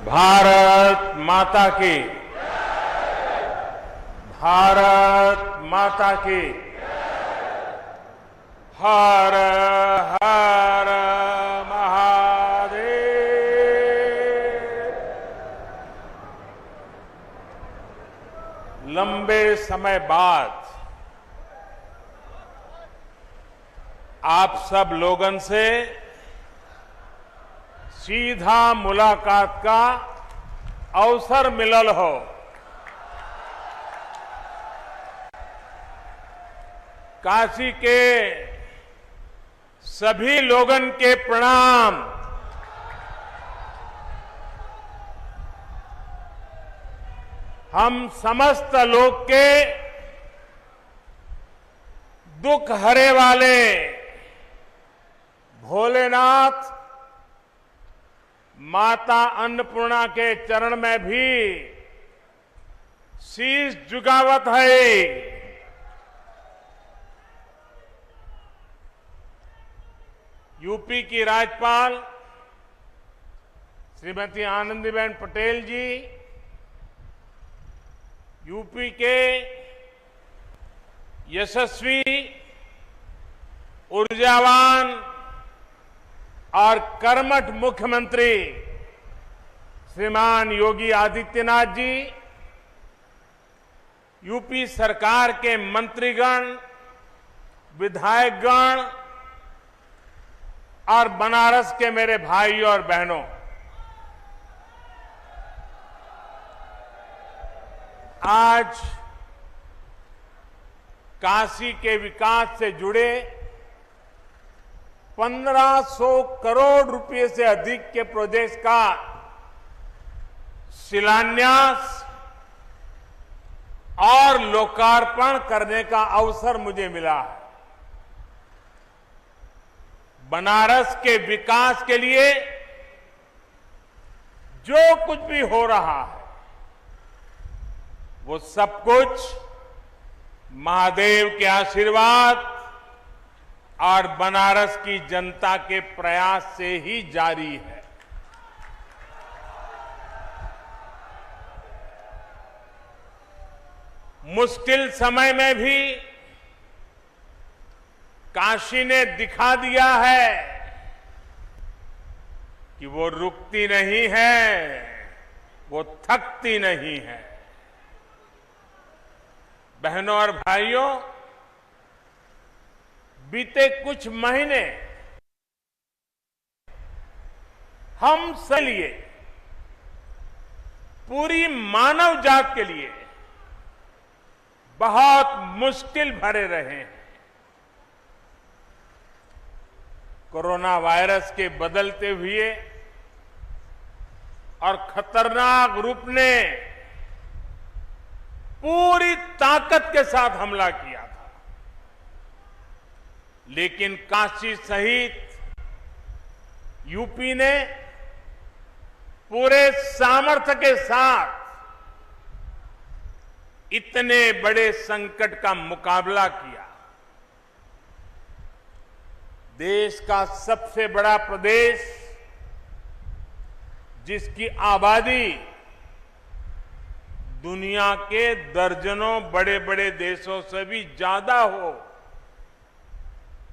भारत माता की, भारत माता की, हर हर महादेव। लंबे समय बाद आप सब लोगन से सीधा मुलाकात का अवसर मिलल हो। काशी के सभी लोगन के प्रणाम। हम समस्त लोग के दुख हरे वाले भोलेनाथ माता अन्नपूर्णा के चरण में भी शीश झुकावत है। यूपी की राज्यपाल श्रीमती आनंदीबेन पटेल जी, यूपी के यशस्वी, ऊर्जावान और कर्मठ मुख्यमंत्री श्रीमान योगी आदित्यनाथ जी, यूपी सरकार के मंत्रीगण, विधायकगण और बनारस के मेरे भाई और बहनों, आज काशी के विकास से जुड़े 1500 करोड़ रुपए से अधिक के प्रोजेक्ट का शिलान्यास और लोकार्पण करने का अवसर मुझे मिला है। बनारस के विकास के लिए जो कुछ भी हो रहा है वो सब कुछ महादेव के आशीर्वाद और बनारस की जनता के प्रयास से ही जारी है। मुश्किल समय में भी काशी ने दिखा दिया है कि वो रुकती नहीं है, वो थकती नहीं है। बहनों और भाइयों, बीते कुछ महीने हम सब लिए, पूरी मानव जात के लिए बहुत मुश्किल भरे रहे हैं। कोरोना वायरस के बदलते हुए और खतरनाक रूप ने पूरी ताकत के साथ हमला किया था, लेकिन काशी सहित यूपी ने पूरे सामर्थ्य के साथ इतने बड़े संकट का मुकाबला किया। देश का सबसे बड़ा प्रदेश, जिसकी आबादी दुनिया के दर्जनों बड़े बड़े देशों से भी ज्यादा हो,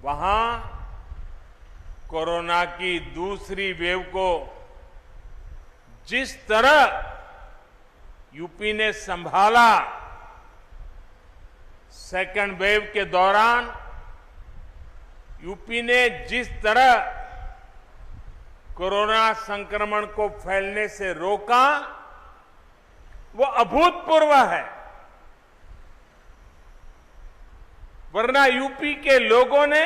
वहां कोरोना की दूसरी वेव को जिस तरह यूपी ने संभाला, सेकेंड वेव के दौरान यूपी ने जिस तरह कोरोना संक्रमण को फैलने से रोका, वो अभूतपूर्व है। वरना यूपी के लोगों ने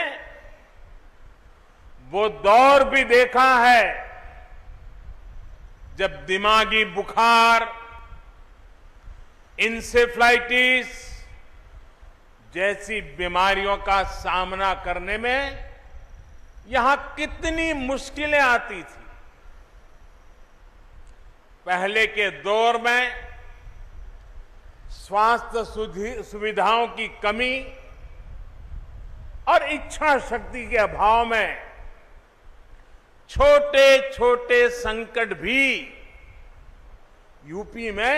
वो दौर भी देखा है जब दिमागी बुखार, इंसेफ्लाइटिस जैसी बीमारियों का सामना करने में यहां कितनी मुश्किलें आती थी। पहले के दौर में स्वास्थ्य सुविधाओं की कमी और इच्छा शक्ति के अभाव में छोटे छोटे संकट भी यूपी में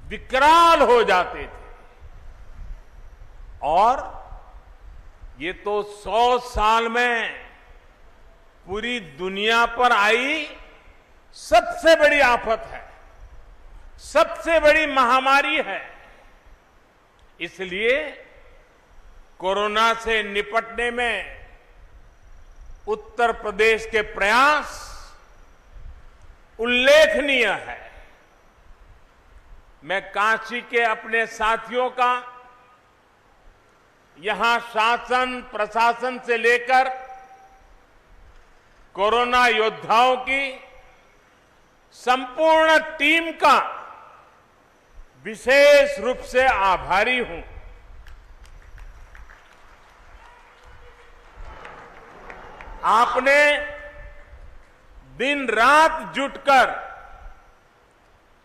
विकराल हो जाते थे और ये तो 100 साल में पूरी दुनिया पर आई सबसे बड़ी आफत है, सबसे बड़ी महामारी है। इसलिए कोरोना से निपटने में उत्तर प्रदेश के प्रयास उल्लेखनीय है। मैं काशी के अपने साथियों का यहां शासन प्रशासन से लेकर कोरोना योद्धाओं की संपूर्ण टीम का विशेष रूप से आभारी हूं। आपने दिन रात जुटकर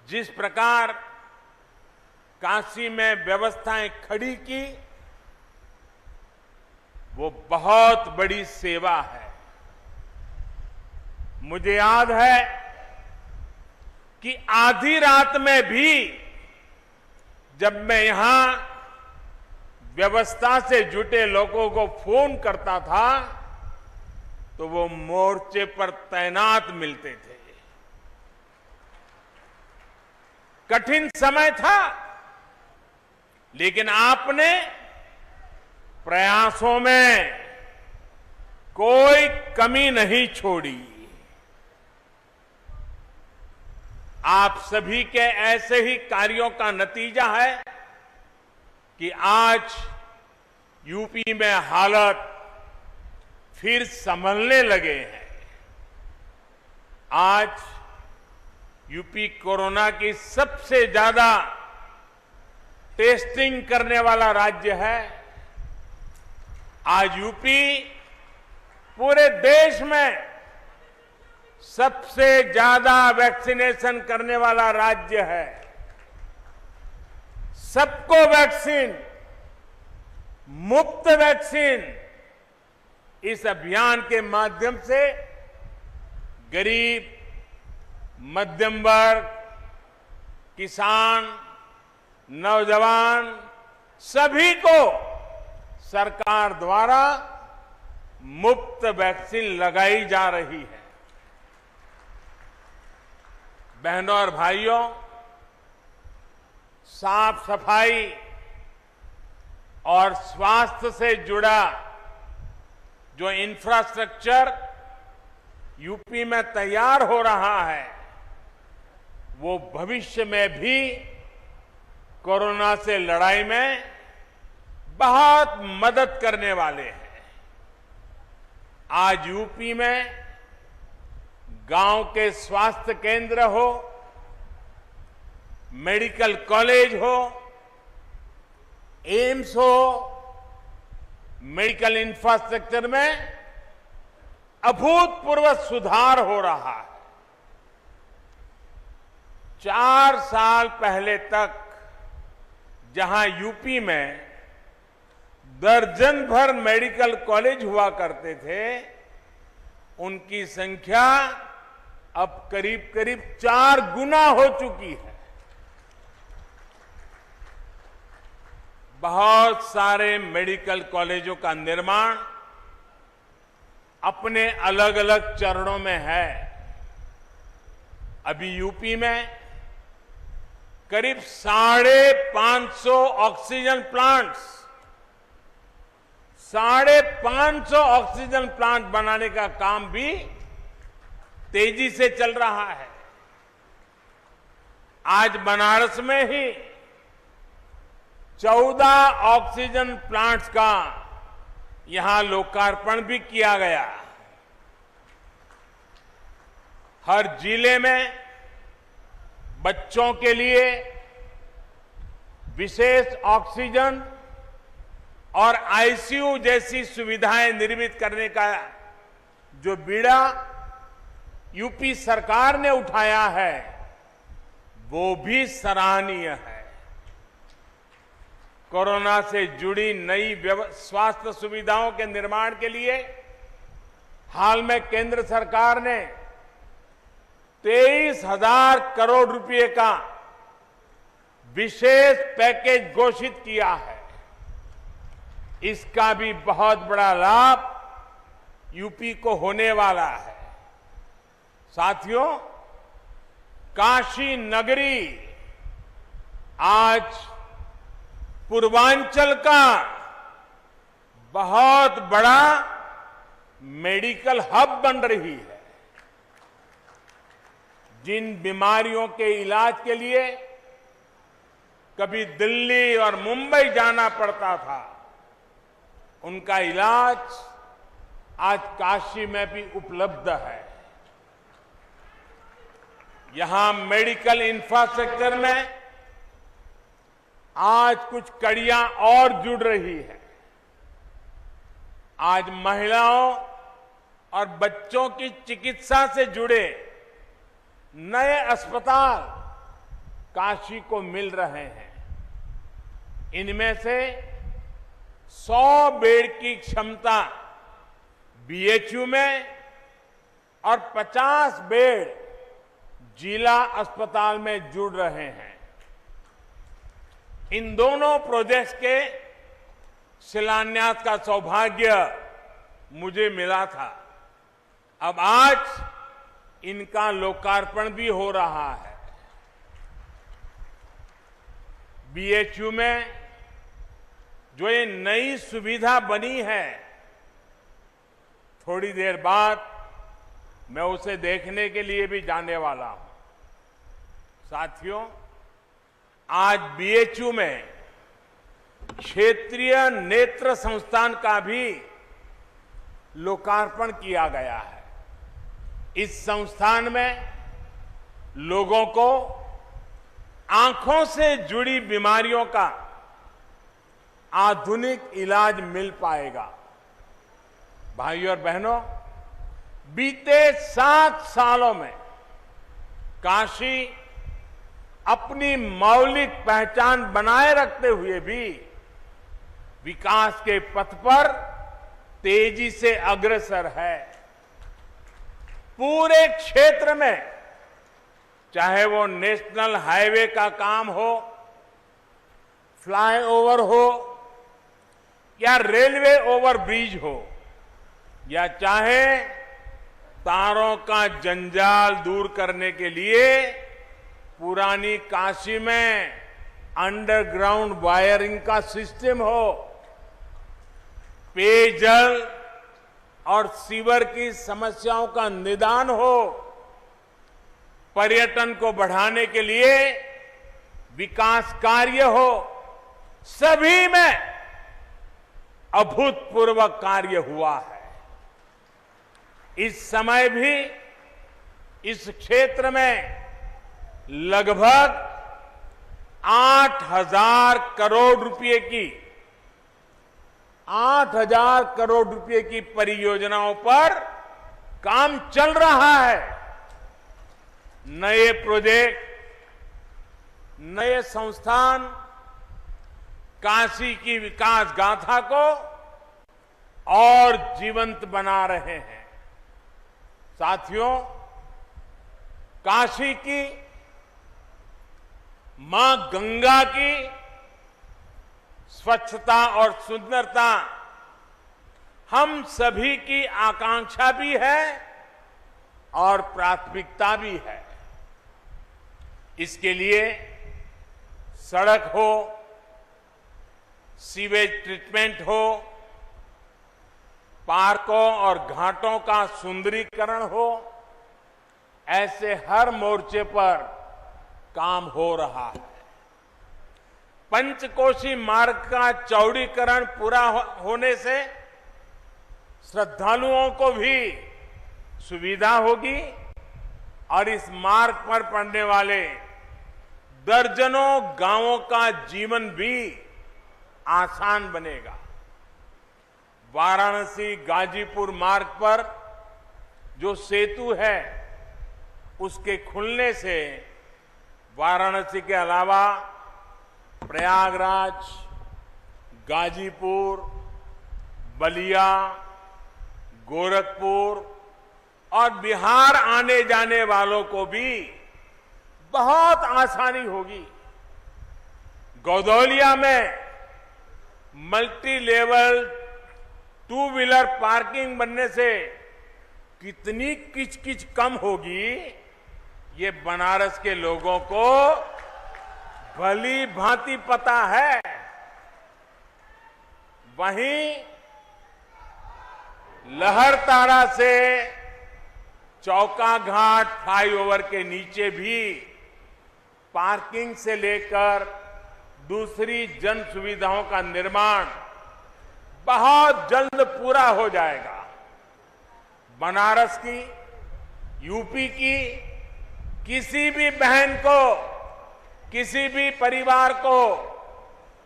जिस प्रकार काशी में व्यवस्थाएं खड़ी की, वो बहुत बड़ी सेवा है। मुझे याद है कि आधी रात में भी जब मैं यहां व्यवस्था से जुटे लोगों को फोन करता था तो वो मोर्चे पर तैनात मिलते थे। कठिन समय था, लेकिन आपने प्रयासों में कोई कमी नहीं छोड़ी। आप सभी के ऐसे ही कार्यों का नतीजा है कि आज यूपी में हालत फिर संभलने लगे हैं। आज यूपी कोरोना की सबसे ज्यादा टेस्टिंग करने वाला राज्य है। आज यूपी पूरे देश में सबसे ज्यादा वैक्सीनेशन करने वाला राज्य है। सबको वैक्सीन, मुफ्त वैक्सीन, इस अभियान के माध्यम से गरीब, मध्यम वर्ग, किसान, नौजवान सभी को सरकार द्वारा मुफ्त वैक्सीन लगाई जा रही है। बहनों और भाइयों, साफ सफाई और स्वास्थ्य से जुड़ा जो इंफ्रास्ट्रक्चर यूपी में तैयार हो रहा है, वो भविष्य में भी कोरोना से लड़ाई में बहुत मदद करने वाले हैं। आज यूपी में गांव के स्वास्थ्य केंद्र हो, मेडिकल कॉलेज हो, एम्स हो, मेडिकल इंफ्रास्ट्रक्चर में अभूतपूर्व सुधार हो रहा है। 4 साल पहले तक जहां यूपी में दर्जन भर मेडिकल कॉलेज हुआ करते थे, उनकी संख्या अब करीब करीब 4 गुना हो चुकी है। बहुत सारे मेडिकल कॉलेजों का निर्माण अपने अलग अलग चरणों में है। अभी यूपी में करीब 550 ऑक्सीजन प्लांट्स, 550 ऑक्सीजन प्लांट बनाने का काम भी तेजी से चल रहा है। आज बनारस में ही 14 ऑक्सीजन प्लांट्स का यहां लोकार्पण भी किया गया। हर जिले में बच्चों के लिए विशेष ऑक्सीजन और आईसीयू जैसी सुविधाएं निर्मित करने का जो बीड़ा यूपी सरकार ने उठाया है, वो भी सराहनीय है। कोरोना से जुड़ी नई स्वास्थ्य सुविधाओं के निर्माण के लिए हाल में केंद्र सरकार ने 23,000 करोड़ रुपए का विशेष पैकेज घोषित किया है। इसका भी बहुत बड़ा लाभ यूपी को होने वाला है। साथियों, काशी नगरी आज पूर्वांचल का बहुत बड़ा मेडिकल हब बन रही है। जिन बीमारियों के इलाज के लिए कभी दिल्ली और मुंबई जाना पड़ता था, उनका इलाज आज काशी में भी उपलब्ध है। यहां मेडिकल इंफ्रास्ट्रक्चर में आज कुछ कड़ियां और जुड़ रही है। आज महिलाओं और बच्चों की चिकित्सा से जुड़े नए अस्पताल काशी को मिल रहे हैं। इनमें से 100 बेड की क्षमता बीएचयू में और 50 बेड जिला अस्पताल में जुड़ रहे हैं। इन दोनों प्रोजेक्ट्स के शिलान्यास का सौभाग्य मुझे मिला था। अब आज इनका लोकार्पण भी हो रहा है। बीएचयू में जो ये नई सुविधा बनी है, थोड़ी देर बाद मैं उसे देखने के लिए भी जाने वाला हूं। साथियों, आज बीएचयू में क्षेत्रीय नेत्र संस्थान का भी लोकार्पण किया गया है। इस संस्थान में लोगों को आंखों से जुड़ी बीमारियों का आधुनिक इलाज मिल पाएगा। भाइयों और बहनों, बीते 7 सालों में काशी अपनी मौलिक पहचान बनाए रखते हुए भी विकास के पथ पर तेजी से अग्रसर है। पूरे क्षेत्र में, चाहे वो नेशनल हाईवे का काम हो, फ्लाईओवर हो या रेलवे ओवरब्रिज हो, या चाहे तारों का जंजाल दूर करने के लिए पुरानी काशी में अंडरग्राउंड वायरिंग का सिस्टम हो, पेयजल और सीवर की समस्याओं का निदान हो, पर्यटन को बढ़ाने के लिए विकास कार्य हो, सभी में अभूतपूर्व कार्य हुआ है। इस समय भी इस क्षेत्र में लगभग 8,000 करोड़ रुपए की 8,000 करोड़ रुपए की परियोजनाओं पर काम चल रहा है। नए प्रोजेक्ट, नए संस्थान काशी की विकास गाथा को और जीवंत बना रहे हैं। साथियों, काशी की मां गंगा की स्वच्छता और सुंदरता हम सभी की आकांक्षा भी है और प्राथमिकता भी है। इसके लिए सड़क हो, सीवेज ट्रीटमेंट हो, पार्कों और घाटों का सुंदरीकरण हो, ऐसे हर मोर्चे पर काम हो रहा है। पंचकोशी मार्ग का चौड़ीकरण पूरा होने से श्रद्धालुओं को भी सुविधा होगी और इस मार्ग पर पड़ने वाले दर्जनों गांवों का जीवन भी आसान बनेगा। वाराणसी गाजीपुर मार्ग पर जो सेतु है, उसके खुलने से वाराणसी के अलावा प्रयागराज, गाजीपुर, बलिया, गोरखपुर, और बिहार आने जाने वालों को भी बहुत आसानी होगी। गौदौलिया में multi level two wheeler parking बनने से कितनी किचकिच कम होगी, ये बनारस के लोगों को भली भांति पता है। वहीं लहरतारा से चौका घाट फ्लाईओवर के नीचे भी पार्किंग से लेकर दूसरी जन सुविधाओं का निर्माण बहुत जल्द पूरा हो जाएगा। बनारस की, यूपी की किसी भी बहन को, किसी भी परिवार को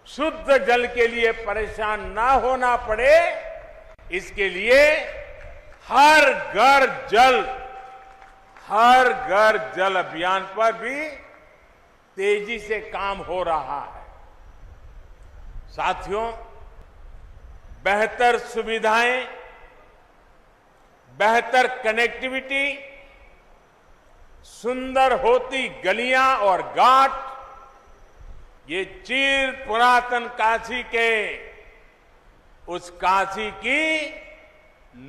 शुद्ध जल के लिए परेशान ना होना पड़े, इसके लिए हर घर जल अभियान पर भी तेजी से काम हो रहा है। साथियों, बेहतर सुविधाएं, बेहतर कनेक्टिविटी, सुंदर होती गलियां और घाट, ये चिर पुरातन काशी के उस काशी की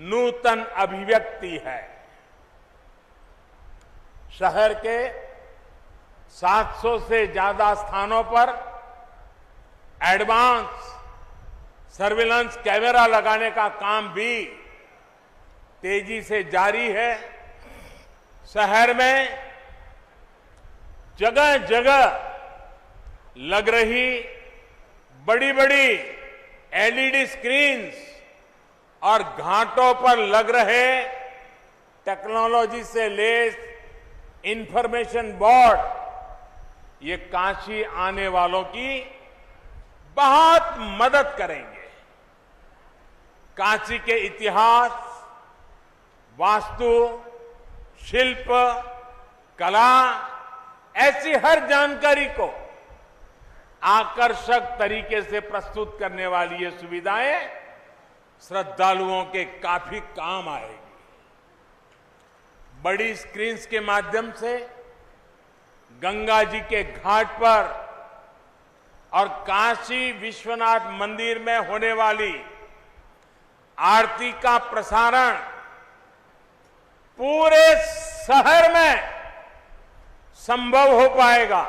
नूतन अभिव्यक्ति है। शहर के 700 से ज्यादा स्थानों पर एडवांस सर्विलांस कैमरा लगाने का काम भी तेजी से जारी है। शहर में जगह जगह लग रही बड़ी बड़ी एलईडी स्क्रीन्स और घाटों पर लग रहे टेक्नोलॉजी से लैस इंफॉर्मेशन बोर्ड, ये काशी आने वालों की बहुत मदद करेंगे। काशी के इतिहास, वास्तु, शिल्प, कला, ऐसी हर जानकारी को आकर्षक तरीके से प्रस्तुत करने वाली ये सुविधाएं श्रद्धालुओं के काफी काम आएगी। बड़ी स्क्रीन्स के माध्यम से गंगा जी के घाट पर और काशी विश्वनाथ मंदिर में होने वाली आरती का प्रसारण पूरे शहर में संभव हो पाएगा।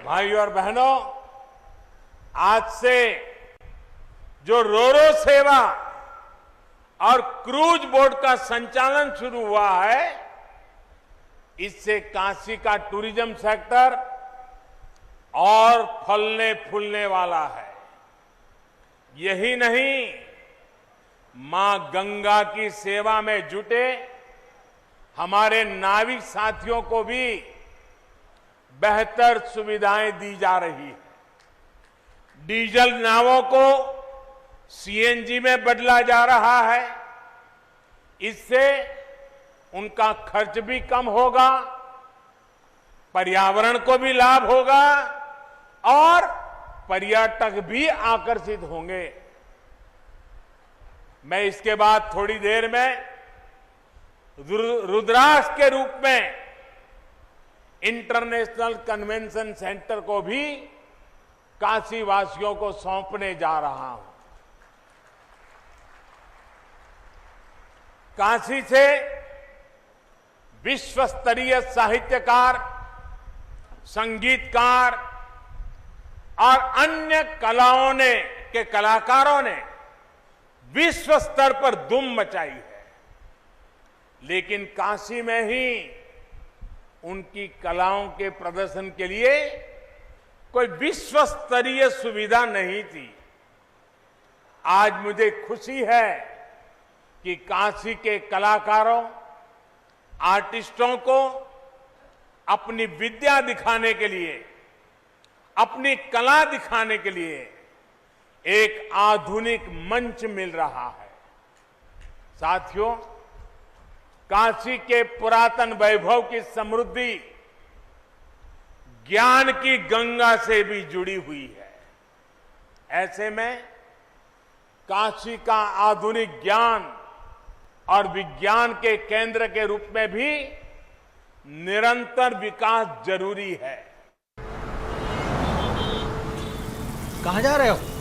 भाइयों और बहनों, आज से जो रोरो सेवा और क्रूज बोट का संचालन शुरू हुआ है, इससे काशी का टूरिज्म सेक्टर और फलने फूलने वाला है। यही नहीं, मां गंगा की सेवा में जुटे हमारे नाविक साथियों को भी बेहतर सुविधाएं दी जा रही है। डीजल नावों को सीएनजी में बदला जा रहा है। इससे उनका खर्च भी कम होगा, पर्यावरण को भी लाभ होगा और पर्यटक भी आकर्षित होंगे। मैं इसके बाद थोड़ी देर में रुद्राक्ष के रूप में इंटरनेशनल कन्वेंशन सेंटर को भी काशी वासियों को सौंपने जा रहा हूं। काशी से विश्व स्तरीय साहित्यकार, संगीतकार और अन्य कलाकारों ने विश्व स्तर पर धूम मचाई है। लेकिन काशी में ही उनकी कलाओं के प्रदर्शन के लिए कोई विश्व स्तरीय सुविधा नहीं थी। आज मुझे खुशी है कि काशी के कलाकारों, आर्टिस्टों को अपनी विद्या दिखाने के लिए, अपनी कला दिखाने के लिए एक आधुनिक मंच मिल रहा है। साथियों, काशी के पुरातन वैभव की समृद्धि ज्ञान की गंगा से भी जुड़ी हुई है। ऐसे में काशी का आधुनिक ज्ञान और विज्ञान के केंद्र के रूप में भी निरंतर विकास जरूरी है। कहाँ जा रहे हो?